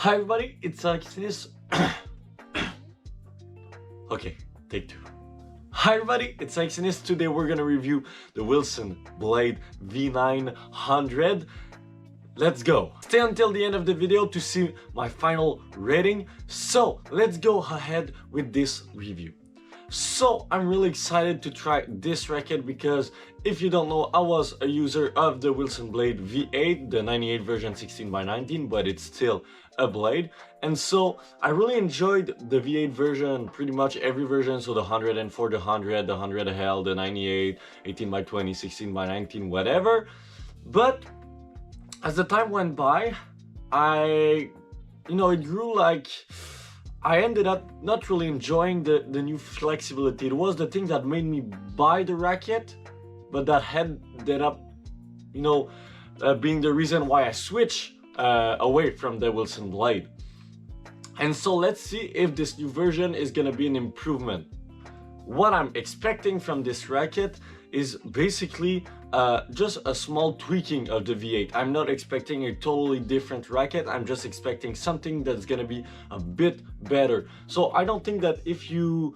Hi everybody, it's Alex. Okay, take two. Hi everybody, it's Alex. Today we're gonna review the Wilson Blade V900. Let's go. Stay until the end of the video to see my final rating. So let's go ahead with this review. So I'm really excited to try this racket because if you don't know, I was a user of the Wilson Blade V8, the 98 version 16x19, but it's still a blade. And so I really enjoyed the V8 version, pretty much every version. So the 104, the 100, the 100L, the 98, 18x20, 16x19, whatever. But as the time went by, it grew like I ended up not really enjoying the new flexibility. It was the thing that made me buy the racket, but that ended up, being the reason why I switched away from the Wilson Blade. And so let's see if this new version is gonna be an improvement. What I'm expecting from this racket is basically just a small tweaking of the V8. I'm not expecting a totally different racket. I'm just expecting something that's gonna be a bit better. So I don't think that if you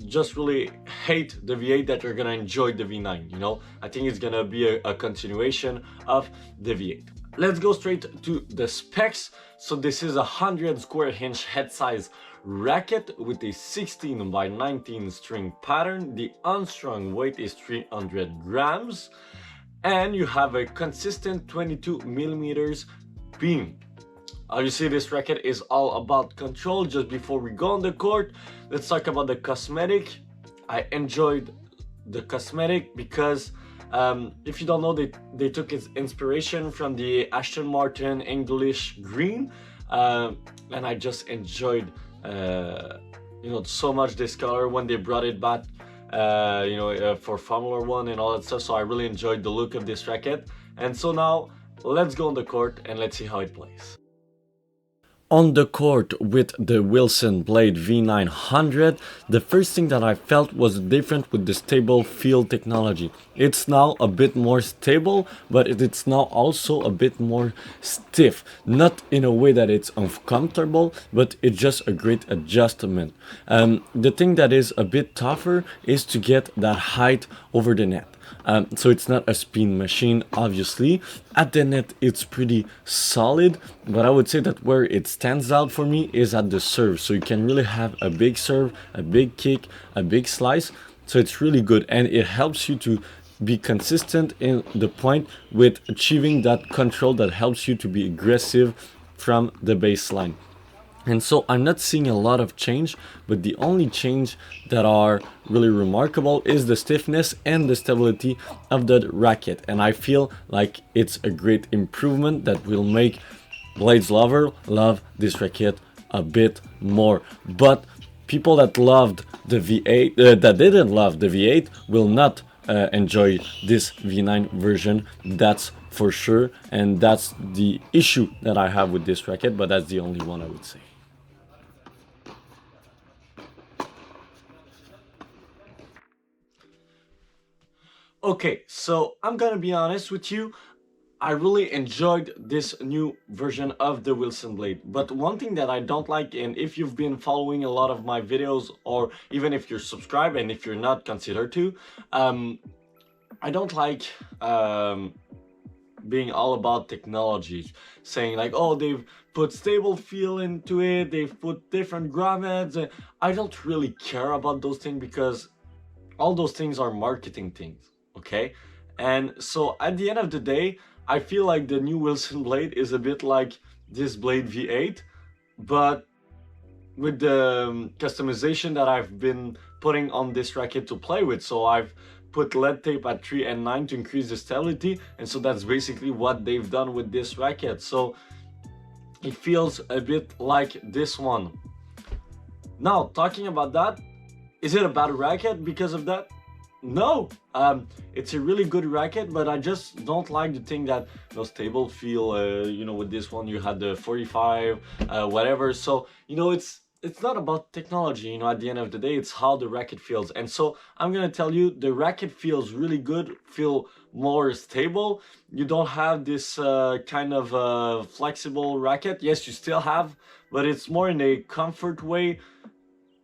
just really hate the V8 that you're gonna enjoy the V9, I think it's gonna be a continuation of the V8. Let's go straight to the specs. So this is a 100 square inch head size racket with a 16x19 string pattern. The unstrung weight is 300 grams and you have a consistent 22 millimeters beam. Obviously this racket is all about control. Just before we go on the court, let's talk about the cosmetic. I enjoyed the cosmetic because if you don't know, they took its inspiration from the Aston Martin English green, and I just enjoyed so much this color when they brought it back for Formula 1 and all that stuff. So I really enjoyed the look of this racket. And so now let's go on the court and let's see how it plays. On the court with the Wilson Blade V900, the first thing that I felt was different with the stable feel technology. It's now a bit more stable, but it's now also a bit more stiff. Not in a way that it's uncomfortable, but it's just a great adjustment. The thing that is a bit tougher is to get that height over the net. So it's not a spin machine, obviously. At the net it's pretty solid, but I would say that where it stands out for me is at the serve. So you can really have a big serve, a big kick, a big slice. So it's really good and it helps you to be consistent in the point with achieving that control that helps you to be aggressive from the baseline. And so I'm not seeing a lot of change, but the only change that are really remarkable is the stiffness and the stability of the racket. And I feel like it's a great improvement that will make blades lover love this racket a bit more. But people that loved the V8, that didn't love the V8 will not enjoy this V9 version, that's for sure. And that's the issue that I have with this racket, but that's the only one I would say. Okay, so I'm gonna be honest with you, I really enjoyed this new version of the Wilson Blade. But one thing that I don't like, and if you've been following a lot of my videos, or even if you're subscribed and if you're not, consider to, I don't like being all about technology, saying like, oh, they've put stable feel into it, they've put different grommets. I don't really care about those things because all those things are marketing things. Okay, and so at the end of the day, I feel like the new Wilson Blade is a bit like this Blade V8, but with the customization that I've been putting on this racket to play with. So I've put lead tape at 3 and 9 to increase the stability, and so that's basically what they've done with this racket. So it feels a bit like this one. Now, talking about that, is it a bad racket because of that? No, it's a really good racket, but I just don't like the thing that stable feel. With this one you had the 45, whatever. So it's it's not about technology, you know, at the end of the day, it's how the racket feels. And so I'm gonna tell you, the racket feels really good, feel more stable. You don't have this kind of flexible racket. Yes, you still have, but it's more in a comfort way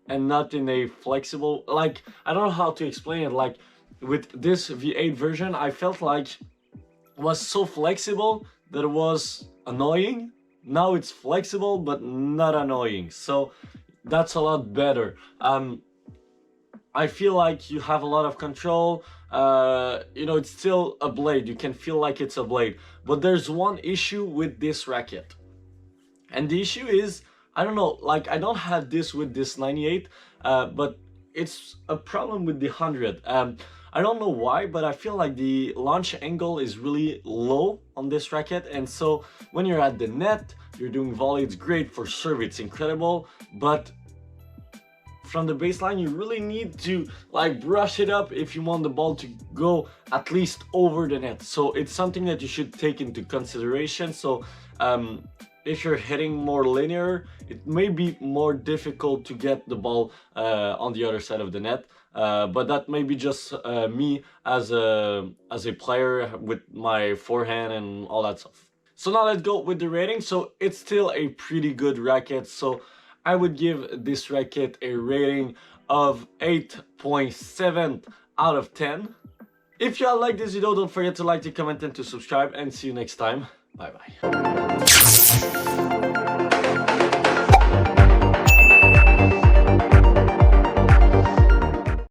and not in a flexible, like, I don't know how to explain it. Like with this V8 version, I felt like it was so flexible that it was annoying. Now it's flexible but not annoying, so that's a lot better. I feel like you have a lot of control. You know, it's still a blade, you can feel like it's a blade, but there's one issue with this racket, and the issue is, I don't know, like, I don't have this with this 98, but it's a problem with the 100. I don't know why, but I feel like the launch angle is really low on this racket, and so when you're at the net, you're doing volley, it's great. For serve, it's incredible, but from the baseline, you really need to like brush it up if you want the ball to go at least over the net. So it's something that you should take into consideration. So if you're hitting more linear, it may be more difficult to get the ball on the other side of the net. But that may be just me as a player with my forehand and all that stuff. So now let's go with the rating. So it's still a pretty good racket. So I would give this racket a rating of 8.7 out of 10. If you all like this video, don't forget to like, to comment, and to subscribe, and see you next time. Bye bye.